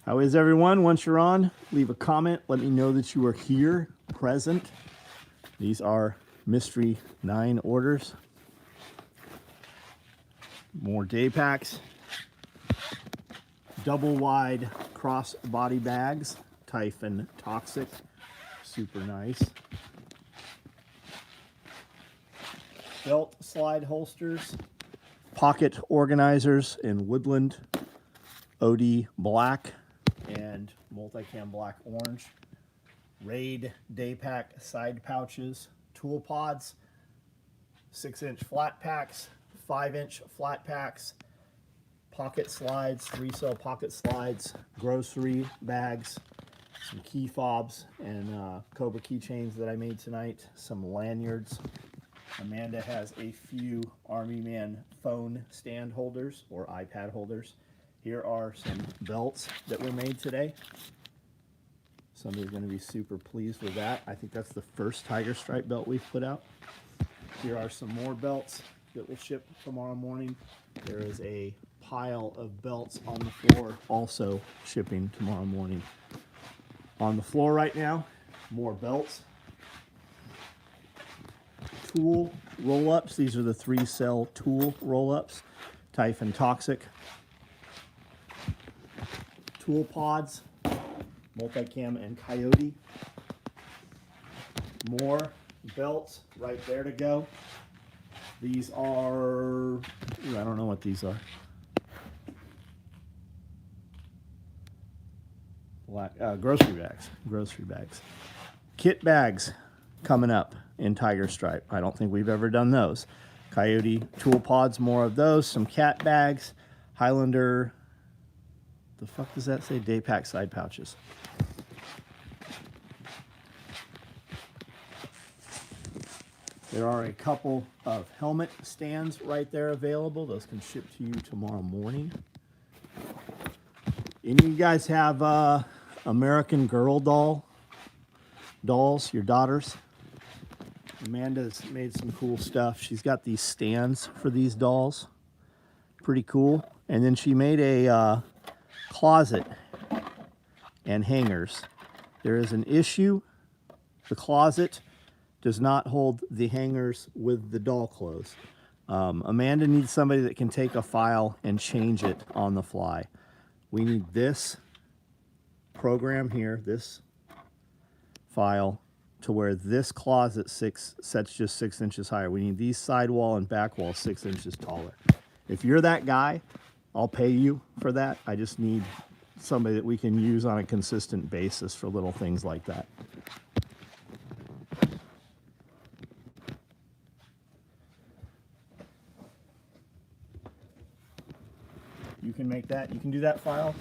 How is everyone? Once you're on, leave a comment. Let me know that you are here, present. These are Mystery 9 orders. More day packs. Double wide cross body bags. Typhon Toxic. Super nice. Belt slide holsters. Pocket organizers in Woodland. OD Black and Multicam Black Orange. Raid Day Pack side pouches. Tool pods. 6-inch flat packs. 5-inch flat packs. Pocket slides. 3-cell pocket slides. Grocery bags. Some key fobs and Cobra keychains that I made tonight. Some lanyards. Amanda has a few Army Man phone stand holders or iPad holders. Here are some belts that were made today. Somebody's going to be super pleased with that. I think that's the first Tiger Stripe belt we've put out. Here are some more belts that will ship tomorrow morning. There is a pile of belts on the floor also shipping tomorrow morning. On the floor right now, more belts. Tool roll-ups. These are the 3-cell tool roll-ups. Typhon Toxic. Tool pods, Multicam and Coyote. More belts right there to go. These are, I don't know what these are. Black, grocery bags. Kit bags coming up in Tiger Stripe. I don't think we've ever done those. Coyote tool pods, more of those. Some cat bags. Highlander. The fuck does that say? Day pack side pouches. There are a couple of helmet stands right there available. Those can ship to you tomorrow morning. Any of you guys have American Girl dolls, your daughters? Amanda's made some cool stuff. She's got these stands for these dolls. Pretty cool. And then she made a closet and hangers. There is an issue. The closet does not hold the hangers with the doll clothes. Amanda needs somebody that can take a file and change it on the fly. We need this program here, this file, to where this closet sets just 6 inches higher. We need these sidewall and back wall 6 inches taller. If you're that guy, I'll pay you for that. I just need somebody that we can use on a consistent basis for little things like that. You can make that. You can do that file,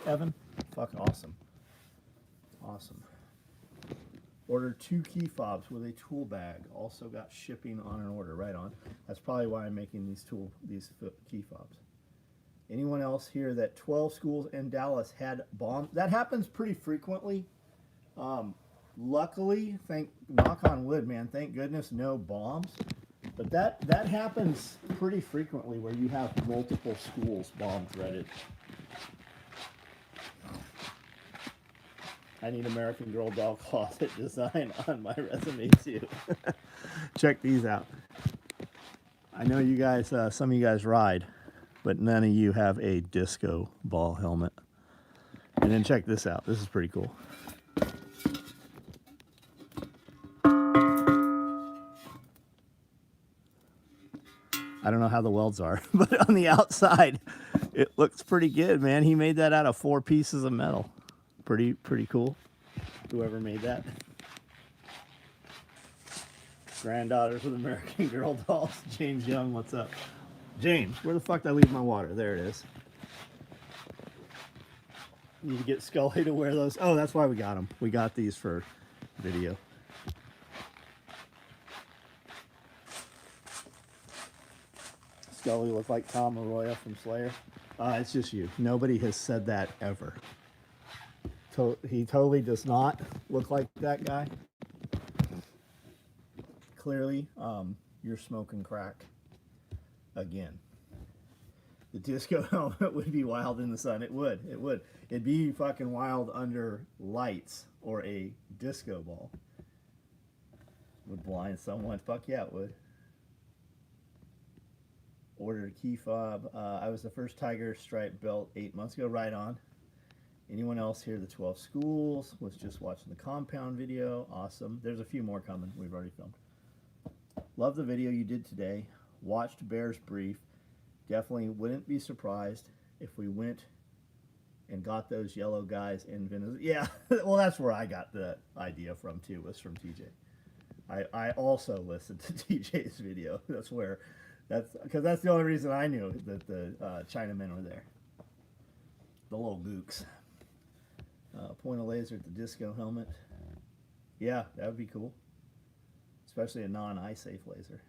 Evan? Fucking awesome. Awesome. Ordered 2 key fobs with a tool bag. Also got shipping on an order. Right on. That's probably why I'm making these key fobs. Anyone else here that 12 schools in Dallas had bombs? That happens pretty frequently. Luckily, knock on wood, man, thank goodness no bombs. But that happens pretty frequently where you have multiple schools bomb threaded. I need American Girl doll closet design on my resume too. Check these out. I know you guys, some of you guys ride, but none of you have a disco ball helmet. And then check this out. This is pretty cool. I don't know how the welds are, but on the outside, it looks pretty good, man. He made that out of 4 pieces of metal. Pretty cool. Whoever made that. Granddaughters with American Girl dolls. James Young, what's up? James, where the fuck did I leave my water? There it is. Need to get Scully to wear those. Oh, that's why we got them. We got these for video. Scully look like Tom Arroyo from Slayer. It's just you. Nobody has said that ever. He totally does not look like that guy. Clearly, you're smoking crack again. The disco helmet would be wild in the sun. It would. It would. It'd be fucking wild under lights or a disco ball. Would blind someone. Fuck yeah, it would. Ordered a key fob. I was the first Tiger Stripe belt 8 months ago. Right on. Anyone else here? The 12 schools. Was just watching the compound video. Awesome. There's a few more coming. We've already filmed. Love the video you did today. Watched Bear's brief. Definitely wouldn't be surprised if we went and got those yellow guys in Venezuela. Yeah, well, that's where I got the idea from too, was from TJ. I also listened to TJ's video. That's because that's the only reason I knew that the Chinamen were there. The little gooks. Point a laser at the disco helmet. Yeah, that would be cool. Especially a non-eye safe laser.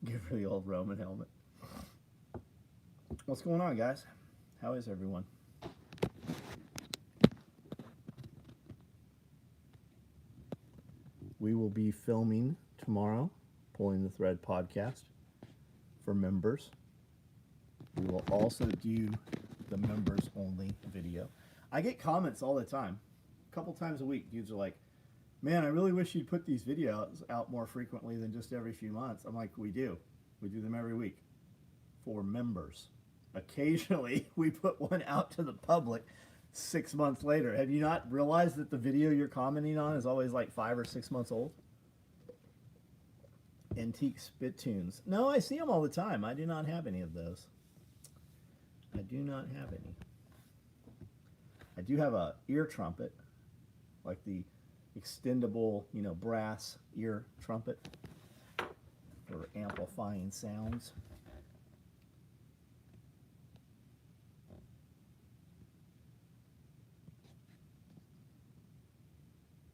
Give her the old Roman helmet. What's going on, guys? How is everyone? We will be filming tomorrow, Pulling the Thread podcast for members. We will also do the members only video. I get comments all the time, a couple times a week. Dudes are like, man, I really wish you'd put these videos out more frequently than just every few months. I'm like, we do. We do them every week for members. Occasionally, we put one out to the public 6 months later. Have you not realized that the video you're commenting on is always like 5 or 6 months old? Antique Spittoons. No, I see them all the time. I do not have any of those. I do not have any. I do have a ear trumpet, like the extendable, brass ear trumpet for amplifying sounds.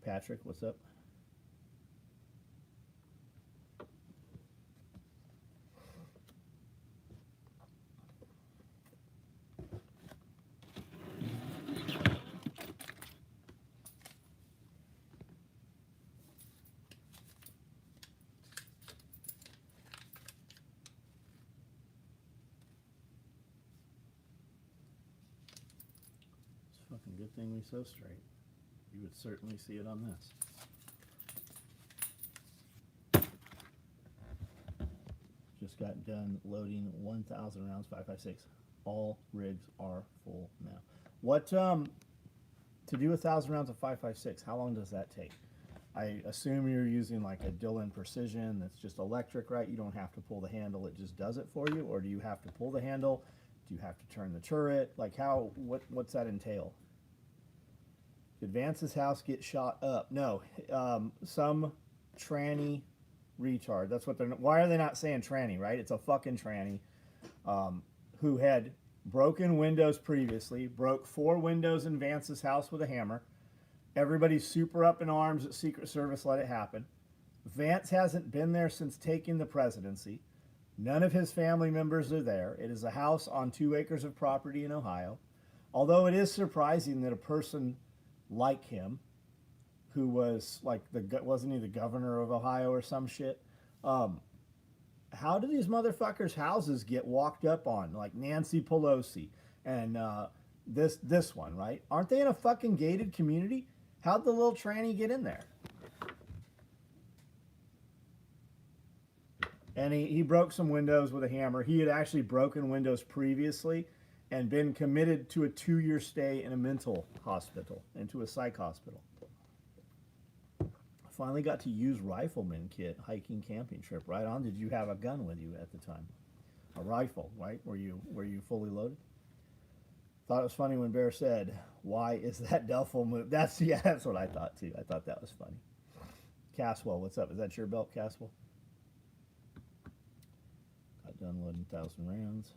Patrick, what's up? Fucking good thing we sew straight. You would certainly see it on this. Just got done loading 1,000 rounds 5.56. All rigs are full now. What to do 1,000 rounds of 5.56? How long does that take? I assume you're using like a Dillon Precision that's just electric, right? You don't have to pull the handle; it just does it for you. Or do you have to pull the handle? Do you have to turn the turret? Like what's that entail? Did Vance's house get shot up? No, some tranny retard. That's what they're. Why are they not saying tranny? Right? It's a fucking tranny who had broken windows previously. Broke 4 windows in Vance's house with a hammer. Everybody's super up in arms at Secret Service. Let it happen. Vance hasn't been there since taking the presidency. None of his family members are there. It is a house on 2 acres of property in Ohio. Although it is surprising that a person like him, who was like wasn't he the governor of Ohio or some shit? How do these motherfuckers' houses get walked up on, like Nancy Pelosi and this one, right? Aren't they in a fucking gated community? How'd the little tranny get in there? And he broke some windows with a hammer. He had actually broken windows previously and been committed to a 2-year stay in a mental hospital, into a psych hospital. Finally got to use rifleman kit, hiking, camping trip. Right on. Did you have a gun with you at the time? A rifle, right? Were you fully loaded? Thought it was funny when Bear said, "Why is that duffel move?" That's what I thought too. I thought that was funny. Caswell, what's up? Is that your belt, Caswell? Got done loading 1,000 rounds.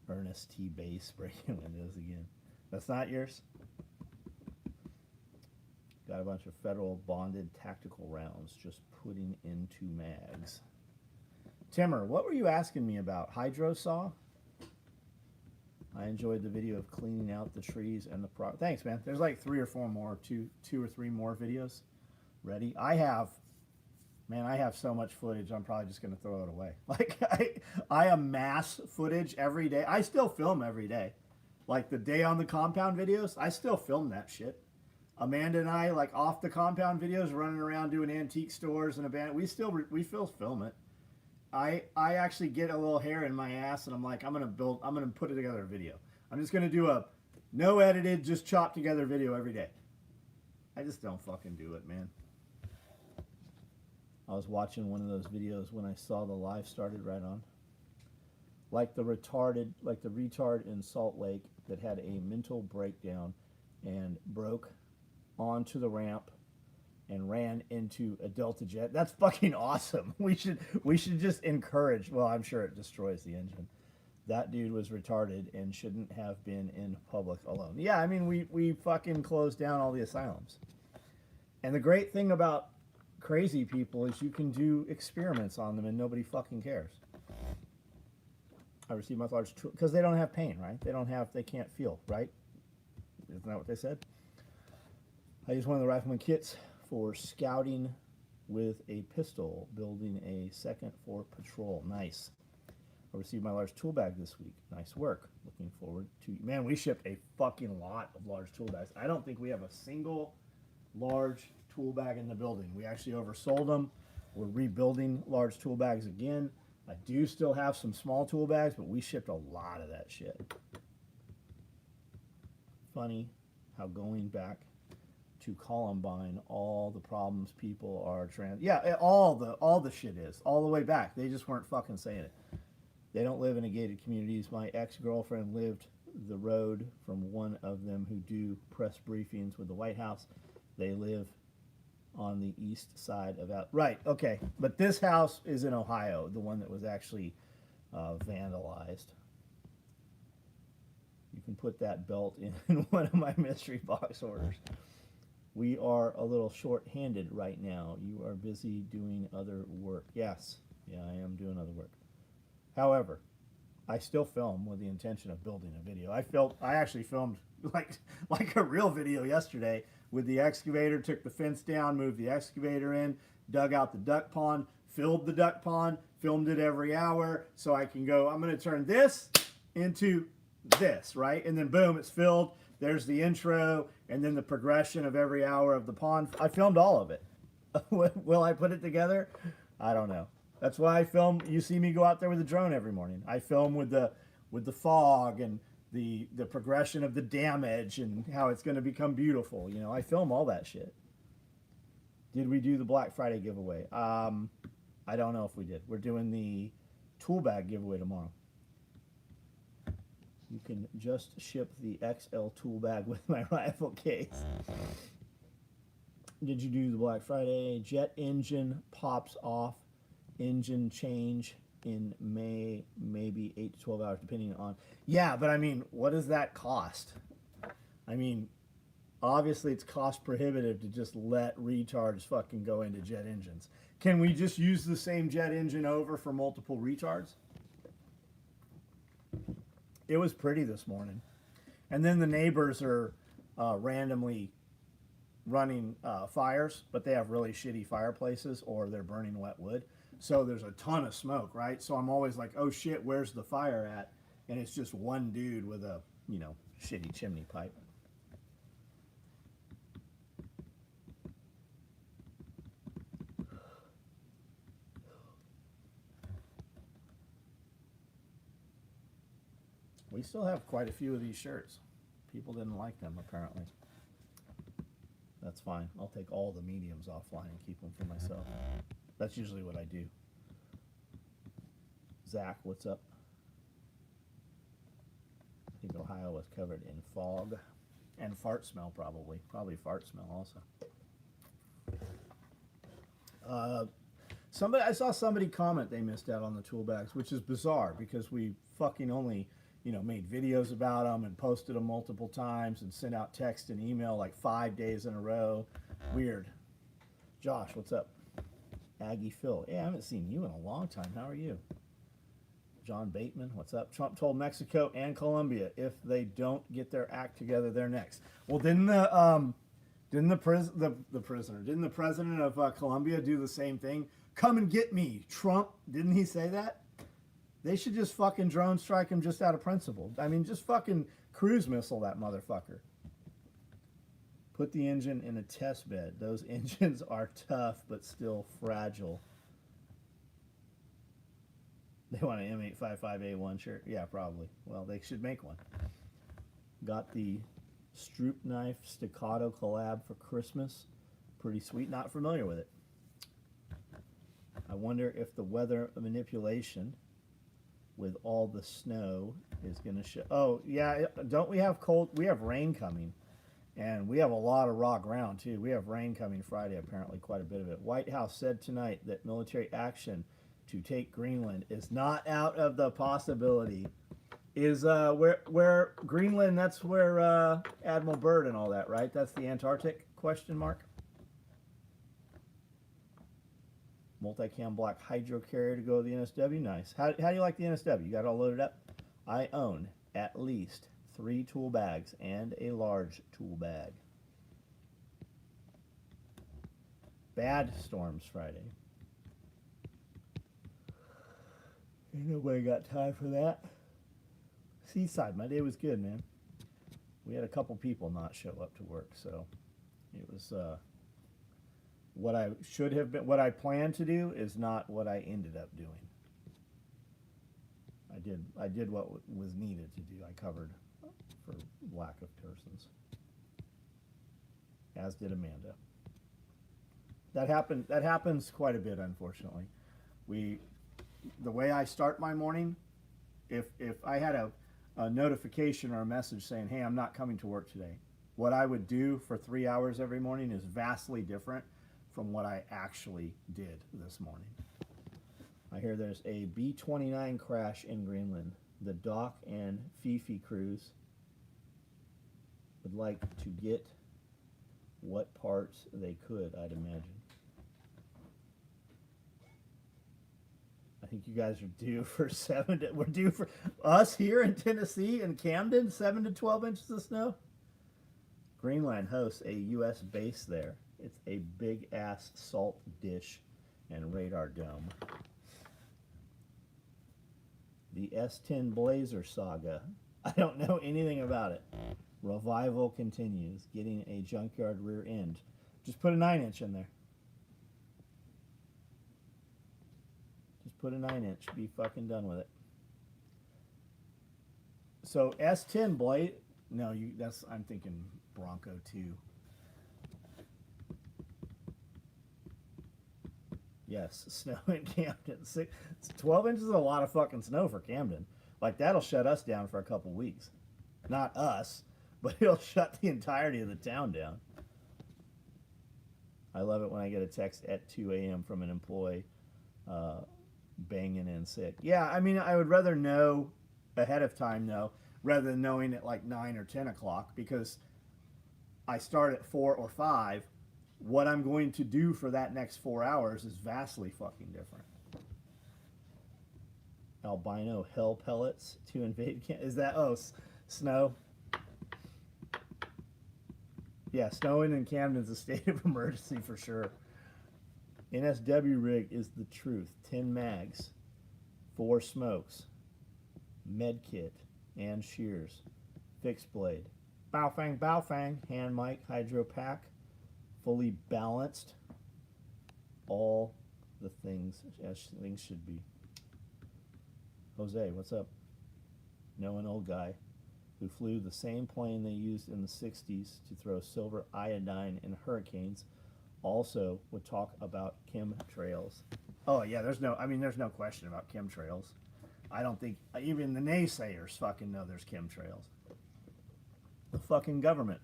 Ernest T. Base breaking windows again. That's not yours? Got a bunch of federal bonded tactical rounds just putting into mags. Timmer, what were you asking me about? Hydro saw? I enjoyed the video of cleaning out the trees and the Thanks, man. There's like 3 or 4 more, two or three more videos ready. I have Man, I have so much footage, I'm probably just going to throw it away. Like, I amass footage every day. I still film every day. Like the day on the compound videos, I still film that shit. Amanda and I, like off the compound videos, running around doing antique stores and abandoned. We still film it. I actually get a little hair in my ass, and I'm like, I'm gonna put it together a video. I'm just gonna do a no edited, just chopped together video every day. I just don't fucking do it, man. I was watching one of those videos when I saw the live started right on. Like the retard in Salt Lake that had a mental breakdown and broke onto the ramp and ran into a Delta jet. That's fucking awesome. We should just encourage. Well, I'm sure it destroys the engine. That dude was retarded and shouldn't have been in public alone. Yeah, I mean, we fucking closed down all the asylums. And the great thing about crazy people is you can do experiments on them and nobody fucking cares. I received my large tool because they don't have pain, right? They can't feel, right? Isn't that what they said? I used one of the rifleman kits for scouting with a pistol, building a second for patrol. Nice. I received my large tool bag this week. Nice work. Looking forward to, man, we shipped a fucking lot of large tool bags. I don't think we have a single large tool bag in the building. We actually oversold them. We're rebuilding large tool bags again. I do still have some small tool bags, but we shipped a lot of that shit. Funny how going back to Columbine, all the problems people are all the shit is all the way back. They just weren't fucking saying it. They don't live in a gated communities. My ex-girlfriend lived the road from one of them who do press briefings with the White House. They live on the east side of out. Right, okay. But this house is in Ohio, the one that was actually vandalized. You can put that belt in one of my mystery box orders. We are a little short-handed right now. You are busy doing other work. Yes, yeah, I am doing other work. However, I still film with the intention of building a video. I actually filmed like a real video yesterday with the excavator, took the fence down, moved the excavator in, dug out the duck pond, filled the duck pond, filmed it every hour, so I can go, I'm going to turn this into this, right? And then boom, it's filled. There's the intro, and then the progression of every hour of the pond. I filmed all of it. Will I put it together? I don't know. That's why I film. You see me go out there with a drone every morning. I film with the fog and the progression of the damage and how it's going to become beautiful. You know, I film all that shit. Did we do the Black Friday giveaway? I don't know if we did. We're doing the tool bag giveaway tomorrow. You can just ship the XL tool bag with my rifle case. Did you do the Black Friday? Jet engine pops off. Engine change in May, maybe 8 to 12 hours, depending on. Yeah, but I mean, what does that cost? I mean, obviously it's cost prohibitive to just let retards fucking go into jet engines. Can we just use the same jet engine over for multiple retards? It was pretty this morning. And then the neighbors are randomly running fires, but they have really shitty fireplaces or they're burning wet wood. So there's a ton of smoke, right? So I'm always like, oh shit, where's the fire at? And it's just one dude with a, shitty chimney pipe. We still have quite a few of these shirts. People didn't like them, apparently. That's fine. I'll take all the mediums offline and keep them for myself. That's usually what I do. Zach, what's up? I think Ohio was covered in fog and fart smell, probably. Probably fart smell also. I saw somebody comment they missed out on the tool bags, which is bizarre because we fucking only, made videos about them and posted them multiple times and sent out text and email like 5 days in a row. Weird. Josh, what's up? Aggie Phil. Yeah, I haven't seen you in a long time. How are you? John Bateman, what's up? Trump told Mexico and Colombia if they don't get their act together, they're next. Well, didn't Didn't the prisoner? Didn't the president of Colombia do the same thing? Come and get me, Trump. Didn't he say that? They should just fucking drone strike him just out of principle. I mean, just fucking cruise missile that motherfucker. Put the engine in a test bed. Those engines are tough but still fragile. They want an M855A1 shirt? Yeah, probably. Well, they should make one. Got the Stroop Knife Staccato collab for Christmas. Pretty sweet. Not familiar with it. I wonder if the weather manipulation with all the snow is going to show. Oh, yeah. Don't we have cold? We have rain coming. And we have a lot of raw ground, too. We have rain coming Friday, apparently quite a bit of it. White House said tonight that military action to take Greenland is not out of the possibility. Is where Greenland, that's where Admiral Byrd and all that, right? That's the Antarctic, question mark? Multicam black hydro carrier to go with the NSW. Nice. How do you like the NSW? You got it all loaded up? I own at least 3 tool bags and a large tool bag. Bad storms Friday. Ain't nobody got time for that. Seaside, my day was good, man. We had a couple people not show up to work, so it was what I should have been. What I planned to do is not what I ended up doing. I did what was needed to do. I covered for lack of persons, as did Amanda. That happens quite a bit, unfortunately. The way I start my morning, if I had a notification or a message saying, hey, I'm not coming to work today, what I would do for 3 hours every morning is vastly different from what I actually did this morning. I hear there's a B-29 crash in Greenland. The Doc and Fifi crews would like to get what parts they could, I'd imagine. I think you guys are due for we're due for us here in Tennessee and Camden, 7 to 12 inches of snow. Greenland hosts a U.S. base there. It's a big ass salt dish and radar dome. The S-10 Blazer saga. I don't know anything about it. Revival continues. Getting a junkyard rear end. Just put a 9-inch in there. Just put a 9-inch. Be fucking done with it. So S10 Blade. No, I'm thinking Bronco 2. Yes, snow in Camden. 12 inches is a lot of fucking snow for Camden. Like, that'll shut us down for a couple weeks. Not us, but it'll shut the entirety of the town down. I love it when I get a text at 2 a.m. from an employee banging in sick. Yeah, I mean, I would rather know ahead of time, though, rather than knowing at like 9 or 10 o'clock, because I start at 4 or 5. What I'm going to do for that next 4 hours is vastly fucking different. Albino hell pellets to invade Is that, snow? Yeah, snowing in Camden's a state of emergency for sure. NSW rig is the truth. 10 mags, 4 smokes, med kit, and shears. Fixed blade. Baofeng, hand mic, hydro pack. Fully balanced. All the things as things should be. Jose, what's up? Know an old guy who flew the same plane they used in the 60s to throw silver iodine in hurricanes. Also would talk about chemtrails. Oh yeah, there's no question about chemtrails. I don't think even the naysayers fucking know there's chemtrails. The fucking government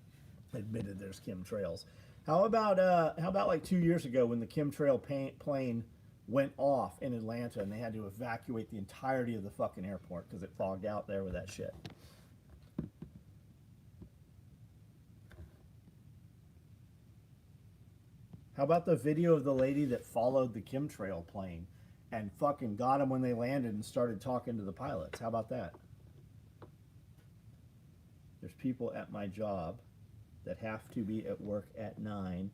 admitted there's chemtrails. How about like 2 years ago when the chemtrail plane went off in Atlanta and they had to evacuate the entirety of the fucking airport because it fogged out there with that shit. How about the video of the lady that followed the chemtrail plane and fucking got them when they landed and started talking to the pilots? How about that? There's people at my job that have to be at work at 9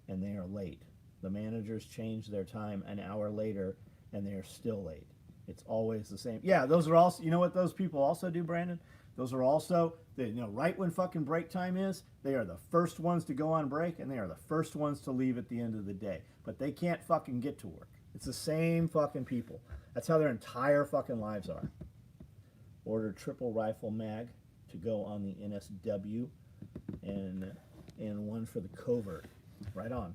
and they are late. The managers change their time an hour later and they are still late. It's always the same. Yeah, those are also, you know what those people also do, Brandon? Those are also, right when fucking break time is, they are the first ones to go on break and they are the first ones to leave at the end of the day. But they can't fucking get to work. It's the same fucking people. That's how their entire fucking lives are. Ordered triple rifle mag to go on the NSW and one for the covert. Right on.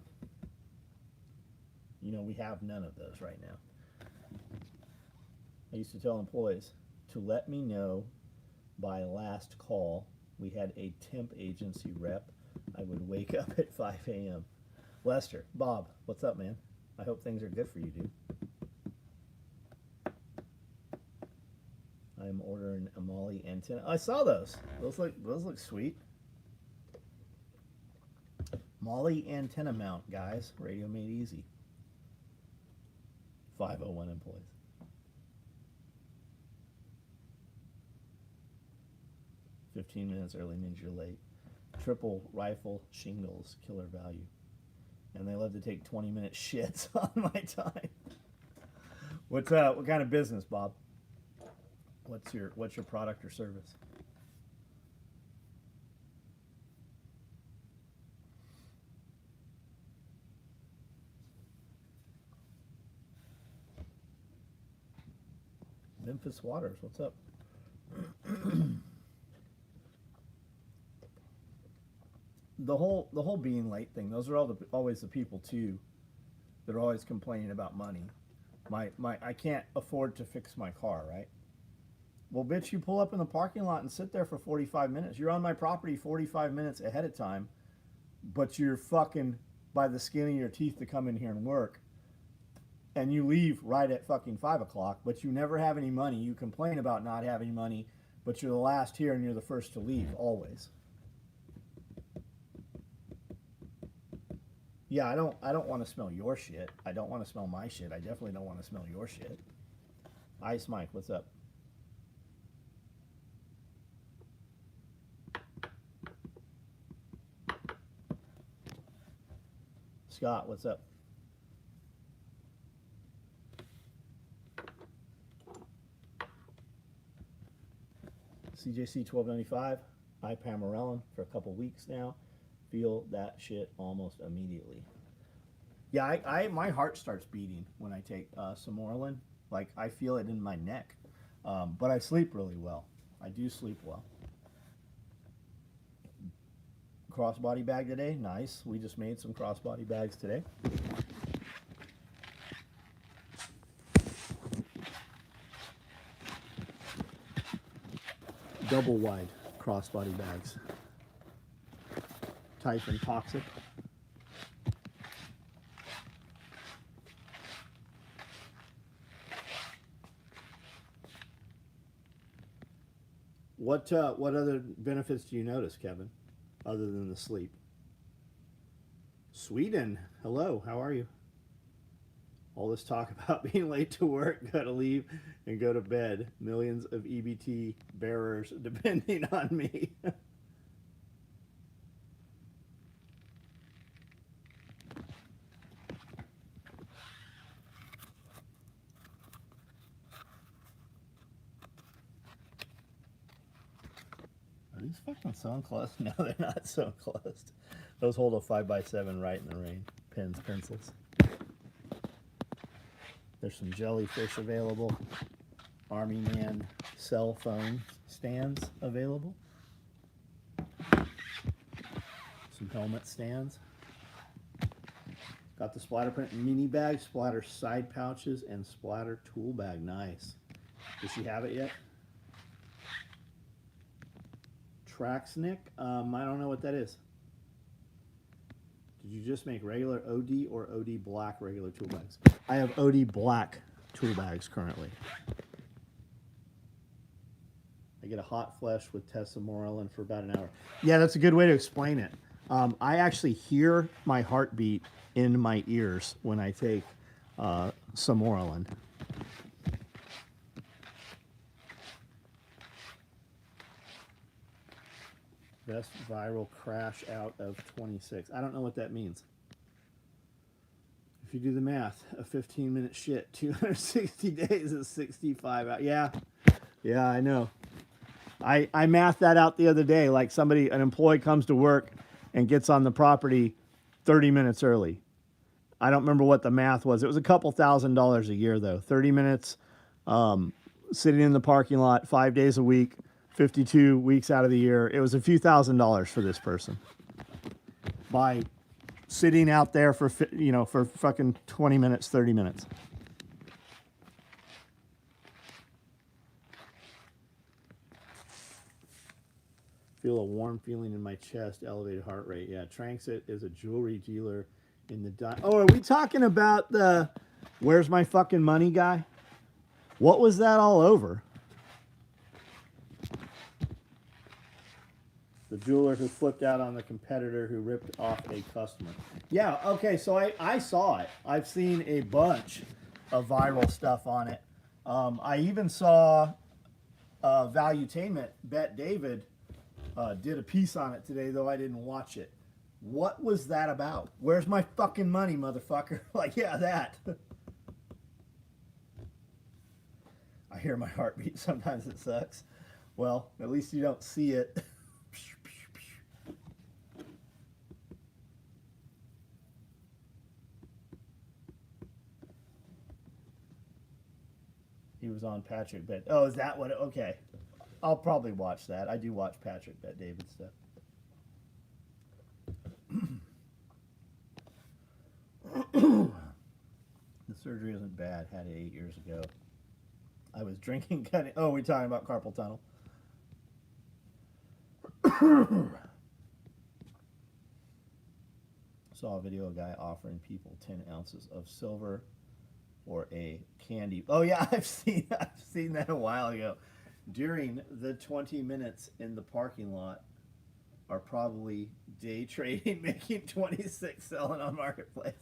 We have none of those right now. I used to tell employees to let me know by last call. We had a temp agency rep. I would wake up at 5 a.m. Lester, Bob, what's up, man? I hope things are good for you, dude. I'm ordering a Molly antenna. I saw those. Those look sweet. Molly antenna mount, guys. Radio made easy. 501 employees. "15 minutes early means you're late." Triple rifle shingles, killer value. And they love to take 20-minute shits on my time. What kind of business, Bob? What's your product or service? Memphis Waters, what's up? The whole being late thing, those are always the people too that are always complaining about money. I can't afford to fix my car, right? Well, bitch, you pull up in the parking lot and sit there for 45 minutes. You're on my property 45 minutes ahead of time, but you're fucking by the skin of your teeth to come in here and work. And you leave right at fucking 5 o'clock, but you never have any money. You complain about not having money, but you're the last here and you're the first to leave, always. Yeah, I don't want to smell your shit. I don't want to smell my shit. I definitely don't want to smell your shit. Ice Mike, what's up? Scott, what's up? CJC 1295, iPamorelin for a couple weeks now. Feel that shit almost immediately. Yeah, my heart starts beating when I take Samorelin. Like, I feel it in my neck. But I sleep really well. I do sleep well. Crossbody bag today, nice. We just made some crossbody bags today. Double wide crossbody bags. Typhon toxic. What other benefits do you notice, Kevin, other than the sleep? Sweden, hello, how are you? All this talk about being late to work, gotta leave and go to bed. Millions of EBT bearers depending on me. Are these fucking so enclosed? No, they're not so enclosed. Those hold a 5x7 right in the rain. Pens, pencils. There's some jellyfish available. Army Man cell phone stands available. Some helmet stands. Got the splatter print mini bag, splatter side pouches, and splatter tool bag. Nice. Does she have it yet? Traxnick? I don't know what that is. Did you just make regular OD or OD black regular tool bags? I have OD black tool bags currently. I get a hot flesh with Tesamorelin for about an hour. Yeah, that's a good way to explain it. I actually hear my heartbeat in my ears when I take Samorelin. Best viral crash out of 26. I don't know what that means. If you do the math, a 15-minute shit, 260 days is 65 out. Yeah, I know. I mathed that out the other day. Like an employee comes to work and gets on the property 30 minutes early. I don't remember what the math was. It was a couple $1,000s a year though. 30 minutes, sitting in the parking lot 5 days a week, 52 weeks out of the year. It was a few $1,000s for this person by sitting out there for fucking 20 minutes, 30 minutes. Feel a warm feeling in my chest, elevated heart rate. Yeah, Tranxit is a jewelry dealer in the Oh, are we talking about the where's my fucking money guy? What was that all over? The jeweler who flipped out on the competitor who ripped off a customer. Yeah, okay, so I saw it. I've seen a bunch of viral stuff on it. I even saw Valuetainment, Bet David, did a piece on it today, though I didn't watch it. What was that about? Where's my fucking money, motherfucker? Like, yeah, that. I hear my heartbeat. Sometimes it sucks. Well, at least you don't see it. He was on Patrick Bet. Oh, is that what? Okay. I'll probably watch that. I do watch Patrick Bet David stuff. The surgery isn't bad. Had it 8 years ago. I was drinking. Oh, we're talking about carpal tunnel. Saw a video of a guy offering people 10 ounces of silver or a candy. Oh yeah, I've seen that a while ago. During the 20 minutes in the parking lot are probably day trading, making 26 selling on Marketplace.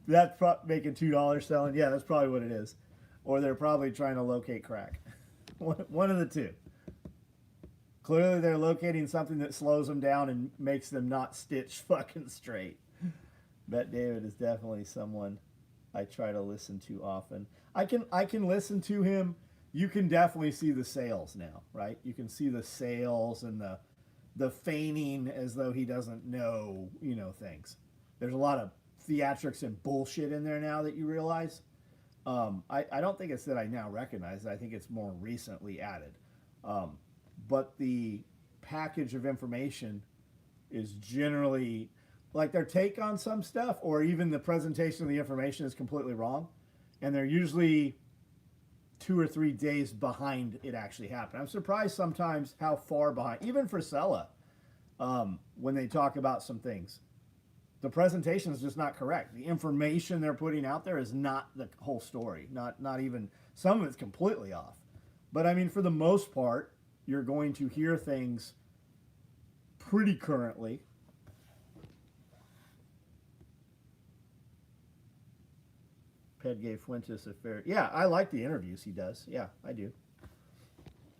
That's making $2 selling. Yeah, that's probably what it is. Or they're probably trying to locate crack. One of the two. Clearly they're locating something that slows them down and makes them not stitch fucking straight. Bet David is definitely someone I try to listen to often. I can listen to him. You can definitely see the sales now, right? You can see the sales and the feigning as though he doesn't know, things. There's a lot of theatrics and bullshit in there now that you realize. I don't think it's that I now recognize it. I think it's more recently added. But the package of information is generally like their take on some stuff, or even the presentation of the information is completely wrong. And they're usually 2 or 3 days behind it actually happened. I'm surprised sometimes how far behind, even for Sella, when they talk about some things. The presentation is just not correct. The information they're putting out there is not the whole story. Not even, some of it's completely off. But I mean, for the most part, you're going to hear things pretty currently. Pedgay Fuentes affair. Yeah, I like the interviews he does. Yeah, I do.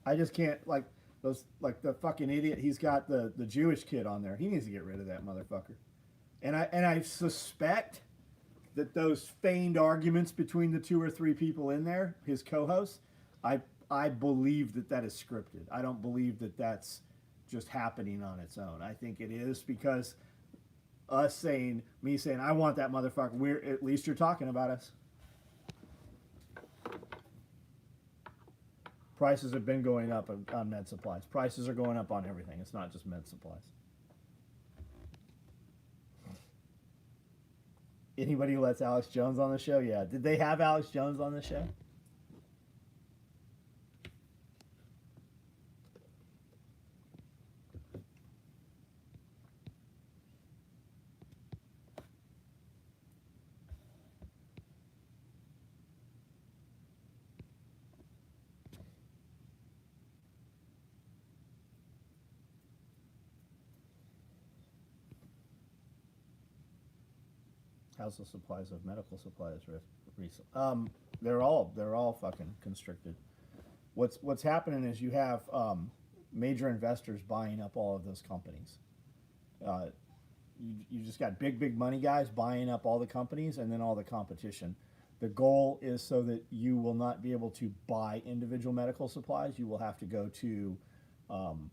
I just can't, like the fucking idiot. He's got the Jewish kid on there. He needs to get rid of that motherfucker. And I suspect that those feigned arguments between the 2 or 3 people in there, his co-hosts, I believe that is scripted. I don't believe that that's just happening on its own. I think it is because me saying, I want that motherfucker. At least you're talking about us. Prices have been going up on med supplies. Prices are going up on everything. It's not just med supplies. Anybody who lets Alex Jones on the show? Yeah. Did they have Alex Jones on the show? How's the supplies of medical supplies recently? They're all fucking constricted. What's happening is you have major investors buying up all of those companies. Uh, you just got big money guys buying up all the companies and then all the competition. The goal is so that you will not be able to buy individual medical supplies. You will have to go um,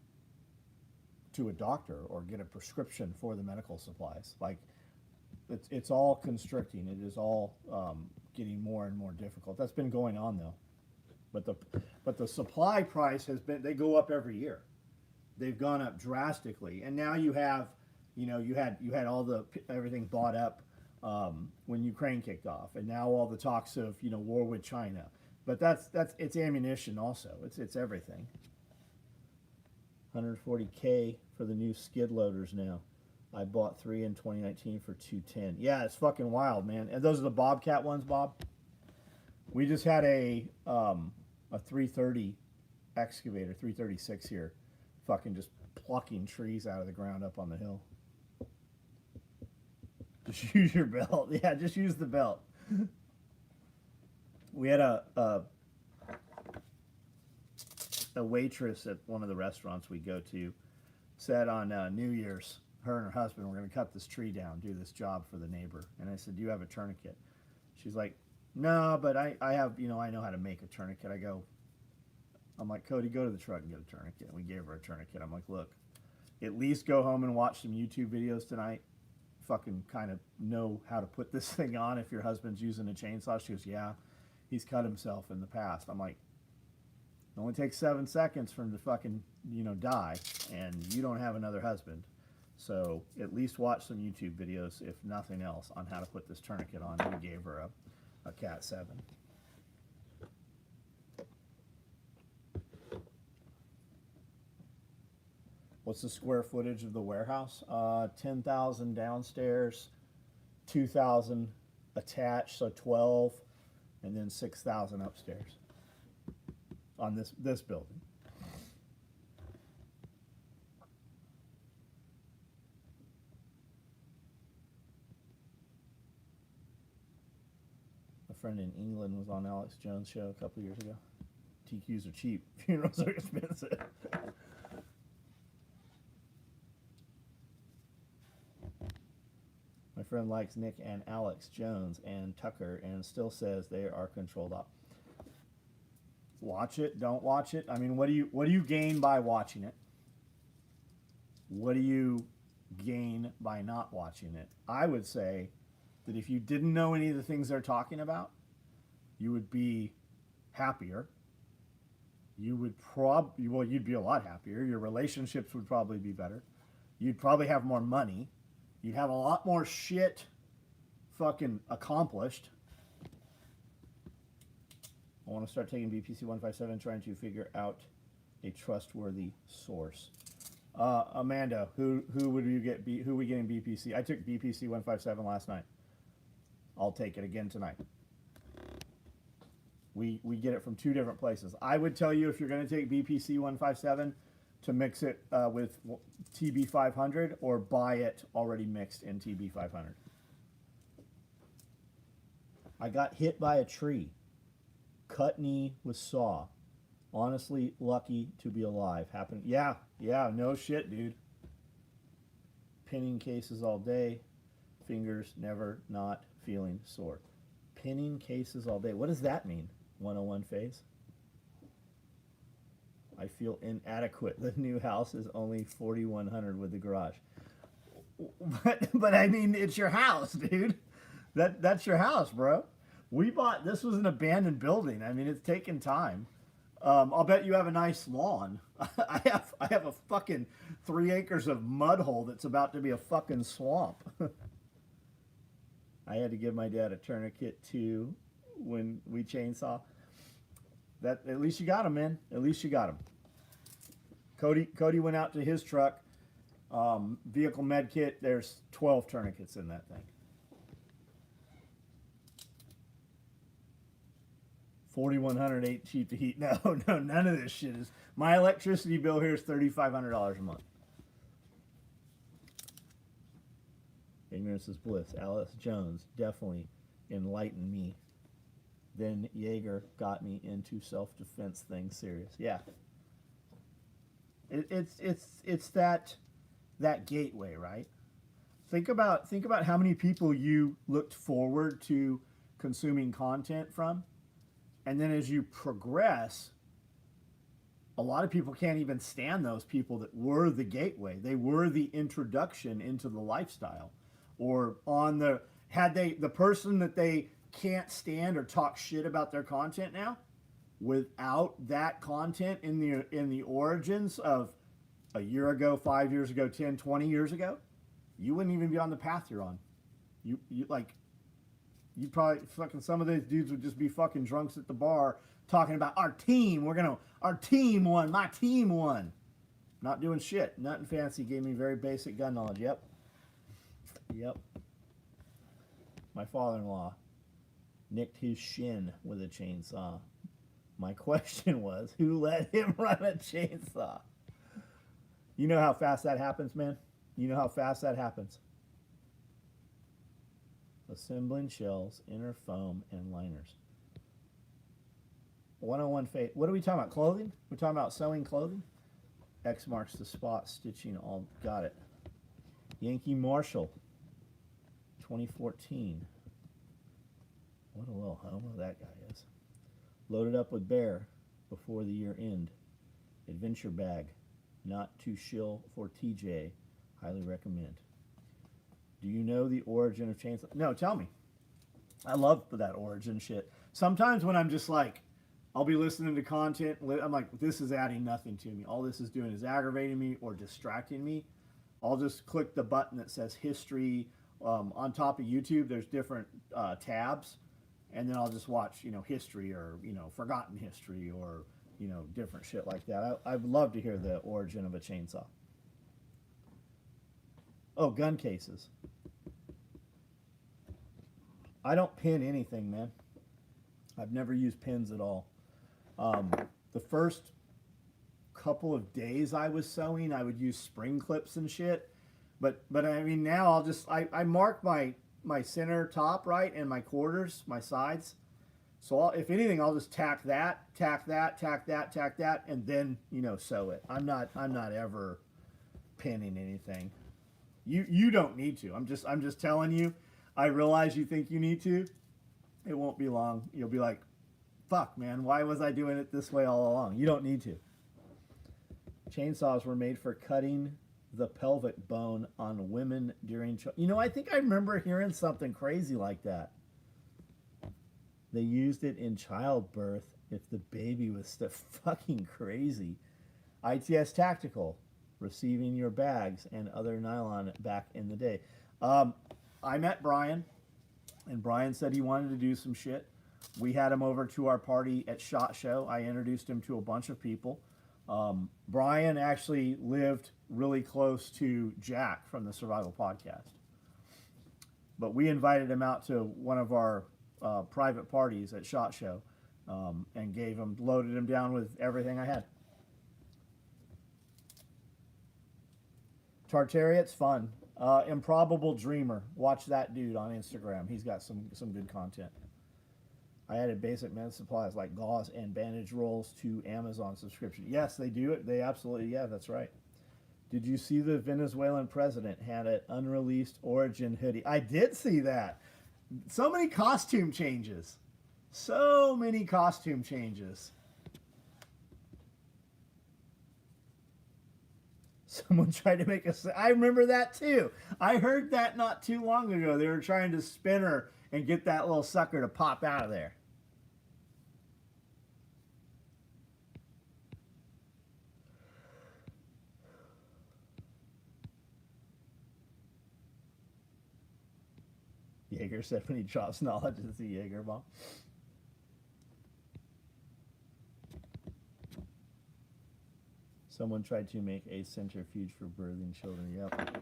to a doctor or get a prescription for the medical supplies. Like it's all constricting. It is all getting more and more difficult. That's been going on though. But the supply price has been, they go up every year. They've gone up drastically, and now you have, you had all the everything bought up when Ukraine kicked off, and now all the talks of war with China. But that's it's ammunition also. It's everything. 140K for the new skid loaders now. I bought 3 in 2019 for 210. Yeah, it's fucking wild, man. And those are the Bobcat ones, Bob. We just had a 330 excavator, 336 here, fucking just plucking trees out of the ground up on the hill. Just use your belt. Yeah, just use the belt. We had a waitress at one of the restaurants we go to said on New Year's, her and her husband were going to cut this tree down, do this job for the neighbor. And I said, do you have a tourniquet? She's like, no, but I have, I know how to make a tourniquet. I'm like, Cody, go to the truck and get a tourniquet. And we gave her a tourniquet. I'm like, look, at least go home and watch some YouTube videos tonight. Fucking kind of know how to put this thing on if your husband's using a chainsaw. She goes, yeah, he's cut himself in the past. I'm like, it only takes 7 seconds for him to fucking, die, and you don't have another husband. So at least watch some YouTube videos, if nothing else, on how to put this tourniquet on. We gave her a Cat 7. What's the square footage of the warehouse? 10,000 downstairs, 2,000 attached, so 12, and then 6,000 upstairs on this building. A friend in England was on Alex Jones' show a couple years ago. TQs are cheap. Funerals are expensive. My friend likes Nick and Alex Jones and Tucker and still says they are controlled op. Watch it, don't watch it. I mean, what do you gain by watching it? What do you gain by not watching it? I would say that if you didn't know any of the things they're talking about, you would be happier. You would you'd be a lot happier. Your relationships would probably be better. You'd probably have more money. You'd have a lot more shit fucking accomplished. I want to start taking BPC 157, trying to figure out a trustworthy source. Amanda, who would you get? Who are we getting BPC? I took BPC 157 last night. I'll take it again tonight. We get it from 2 different places. I would tell you, if you're going to take BPC 157, to mix it with TB 500 or buy it already mixed in TB 500. I got hit by a tree. Cut knee with saw. Honestly, lucky to be alive. Happened. Yeah, no shit, dude. Pinning cases all day. Fingers never not feeling sore. Pinning cases all day. What does that mean? 101 phase? I feel inadequate. The new house is only 4,100 with the garage. But I mean, it's your house, dude. That's your house, bro. This was an abandoned building. I mean, it's taken time. I'll bet you have a nice lawn. I have a fucking 3 acres of mud hole that's about to be a fucking swamp. I had to give my dad a tourniquet too when we chainsaw. That at least you got him, man. At least you got him. Cody went out to his truck. Vehicle med kit. There's 12 tourniquets in that thing. 4,100 ain't cheap to heat. No, none of this shit is. My electricity bill here is $3,500 a month. Ignorance is bliss. Alice Jones definitely enlightened me. Then Jaeger got me into self-defense things serious. Yeah. It's that gateway, right? Think about how many people you looked forward to consuming content from, and then as you progress, a lot of people can't even stand those people that were the gateway. They were the introduction into the lifestyle, or the person that they can't stand or talk shit about their content now. Without that content in the origins of a year ago, 5 years ago, 10, 20 years ago, you wouldn't even be on the path you're on. You'd probably fucking, some of those dudes would just be fucking drunks at the bar talking about our team won, my team won. Not doing shit. Nothing fancy. Gave me very basic gun knowledge. Yep. My father-in-law nicked his shin with a chainsaw. My question was, who let him run a chainsaw? You know how fast that happens, man? You know how fast that happens? Assembling shells, inner foam, and liners. 101 fate. What are we talking about? Clothing? We're talking about sewing clothing? X marks the spot, stitching all. Got it. Yankee Marshall, 2014. What a little homo that guy is. Loaded up with bear before the year end. Adventure bag. Not too shill for TJ. Highly recommend. Do you know the origin of chainsaw? No, tell me. I love that origin shit. Sometimes when I'm just like, I'll be listening to content, I'm like, this is adding nothing to me. All this is doing is aggravating me or distracting me. I'll just click the button that says history. On top of YouTube, there's different tabs. And then I'll just watch, history or, forgotten history or, different shit like that. I'd love to hear the origin of a chainsaw. Oh, gun cases. I don't pin anything, man. I've never used pins at all. The first couple of days I was sewing, I would use spring clips and shit. But I mean, now I'll just, I mark my center top, right, and my quarters, my sides. So if anything, I'll just tack that, and then, sew it. I'm not ever pinning anything. You don't need to. I'm just telling you. I realize you think you need to. It won't be long. You'll be like, fuck, man, why was I doing it this way all along? You don't need to. Chainsaws were made for cutting the pelvic bone on women during I think I remember hearing something crazy like that. They used it in childbirth if the baby was still fucking crazy. ITS Tactical, receiving your bags and other nylon back in the day. I met Brian, and Brian said he wanted to do some shit. We had him over to our party at SHOT Show. I introduced him to a bunch of people. Brian actually lived really close to Jack from the Survival Podcast. But we invited him out to one of our private parties at SHOT Show and loaded him down with everything I had. Tartariot's fun. Improbable Dreamer. Watch that dude on Instagram. He's got some good content. I added basic men's supplies like gauze and bandage rolls to Amazon subscription. Yes, they do it. They absolutely, yeah, that's right. Did you see the Venezuelan president had an unreleased origin hoodie? I did see that. So many costume changes. So many costume changes. Someone tried to make I remember that too. I heard that not too long ago. They were trying to spin her and get that little sucker to pop out of there. Jaeger said when he drops knowledge, it's a Jaeger bomb. Someone tried to make a centrifuge for birthing children. Yep.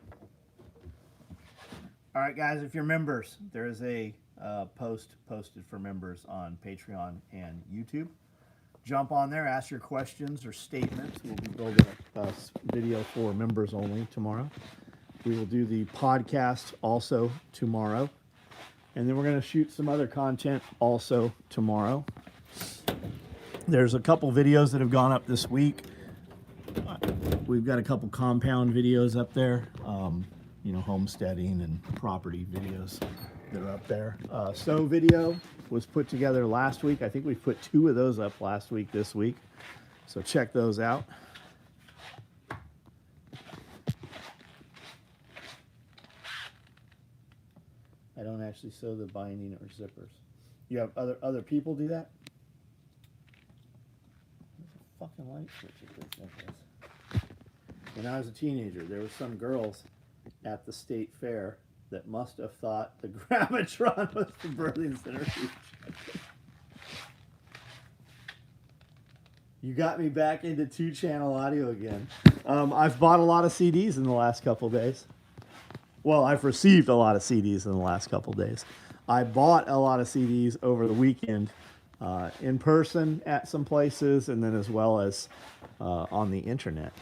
All right, guys, if you're members, there is a post posted for members on Patreon and YouTube. Jump on there, ask your questions or statements. We'll be building a video for members only tomorrow. We will do the podcast also tomorrow. And then we're going to shoot some other content also tomorrow. There's a couple videos that have gone up this week. we've got a couple compound videos up there, you know, homesteading and property videos that are up there. SOE video was put together last week. I think we put 2 of those up last week, this week. So check those out. I don't actually sew the binding or zippers. You have other people do that? There's a fucking light switch at this like this. When I was a teenager, there were some girls at the state fair that must have thought the Gravitron was the birthing centerpiece. You got me back into 2-channel audio again. I've bought a lot of CDs in the last couple days. Well, I've received a lot of CDs in the last couple days. I bought a lot of CDs over the weekend in person at some places, and then as well as on the internet.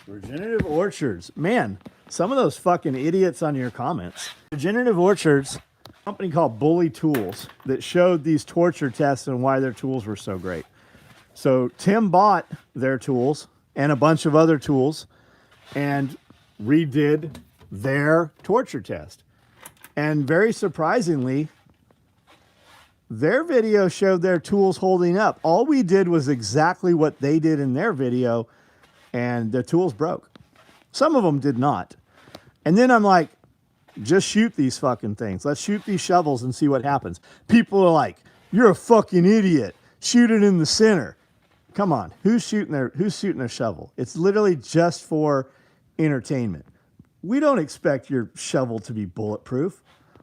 Regenerative Orchards. Man, some of those fucking idiots on your comments. Regenerative Orchards, a company called Bully Tools, that showed these torture tests and why their tools were so great. So Tim bought their tools and a bunch of other tools and redid their torture test. And very surprisingly, their video showed their tools holding up. All we did was exactly what they did in their video, and their tools broke. Some of them did not. And then I'm like, just shoot these fucking things. Let's shoot these shovels and see what happens. People are like, you're a fucking idiot. Shoot it in the center. Come on, who's shooting their shovel? It's literally just for entertainment. We don't expect your shovel to be bulletproof.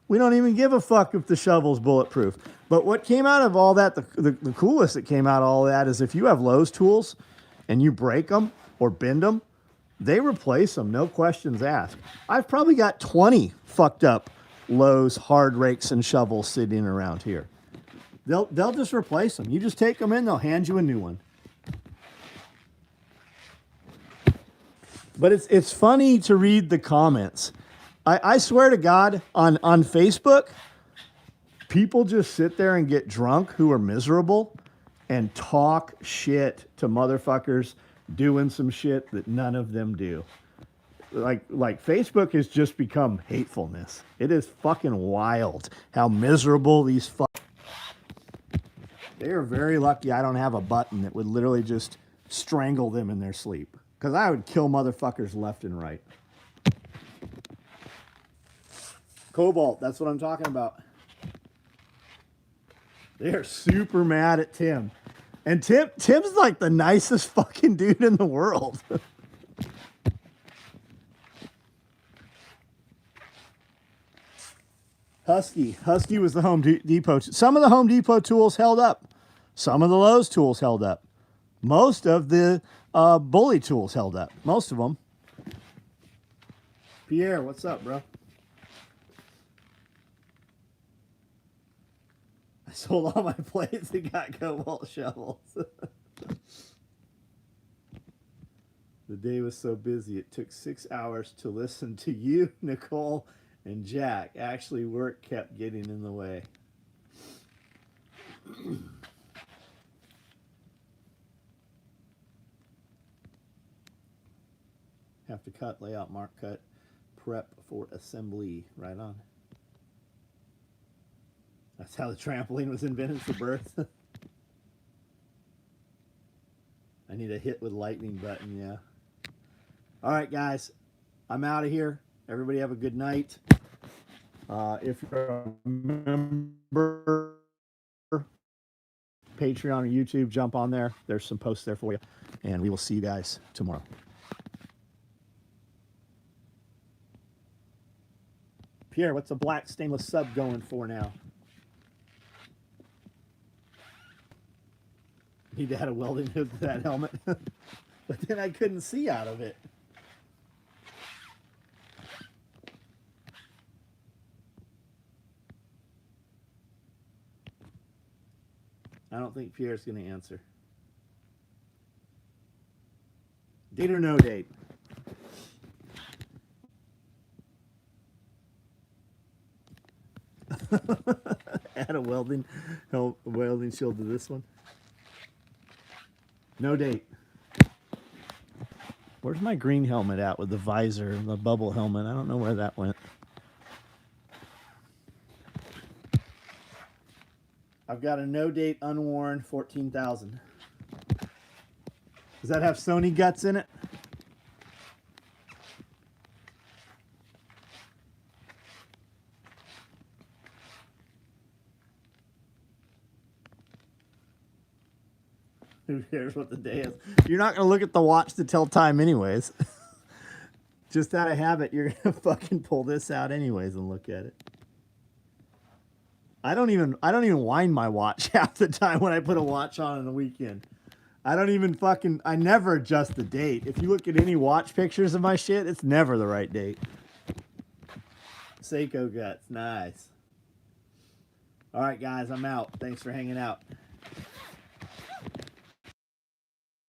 We don't even give a fuck if the shovel's bulletproof. But what came out of all that, the coolest that came out of all that is if you have Lowe's tools and you break them or bend them, they replace them, no questions asked. I've probably got 20 fucked up Lowe's hard rakes and shovels sitting around here. They'll just replace them. You just take them in, they'll hand you a new one. But it's funny to read the comments. I swear to God, on Facebook, people just sit there and get drunk who are miserable and talk shit to motherfuckers doing some shit that none of them do. Like Facebook has just become hatefulness. It is fucking wild how miserable these They are very lucky I don't have a button that would literally just strangle them in their sleep. Because I would kill motherfuckers left and right. Cobalt, that's what I'm talking about. They are super mad at Tim. And Tim's like the nicest fucking dude in the world. Husky was the Home Depot. Some of the Home Depot tools held up. Some of the Lowe's tools held up. Most of the Bully tools held up. Most of them. Pierre, what's up, bro? I sold all my plates and got Cobalt shovels. The day was so busy, it took 6 hours to listen to you, Nicole, and Jack. Actually, work kept getting in the way. Have to cut, layout, mark, cut, prep for assembly. Right on. That's how the trampoline was invented for birth. I need a hit with lightning button, yeah. All right, guys. I'm out of here. Everybody have a good night. If you're a member, Patreon or YouTube, jump on there. There's some posts there for you. And we will see you guys tomorrow. Pierre, what's a black stainless sub going for now? Need to add a welding hood to that helmet. But then I couldn't see out of it. I don't think Pierre's going to answer. Date or no date? Add a welding shield to this one. No date. Where's my green helmet at with the visor, the bubble helmet? I don't know where that went. I've got a no date unworn 14,000. Does that have Sony guts in it? Who cares what the day is? You're not going to look at the watch to tell time anyways. Just out of habit, you're going to fucking pull this out anyways and look at it. I don't even wind my watch half the time when I put a watch on the weekend. I never adjust the date. If you look at any watch pictures of my shit, it's never the right date. Seiko guts, nice. All right, guys, I'm out. Thanks for hanging out.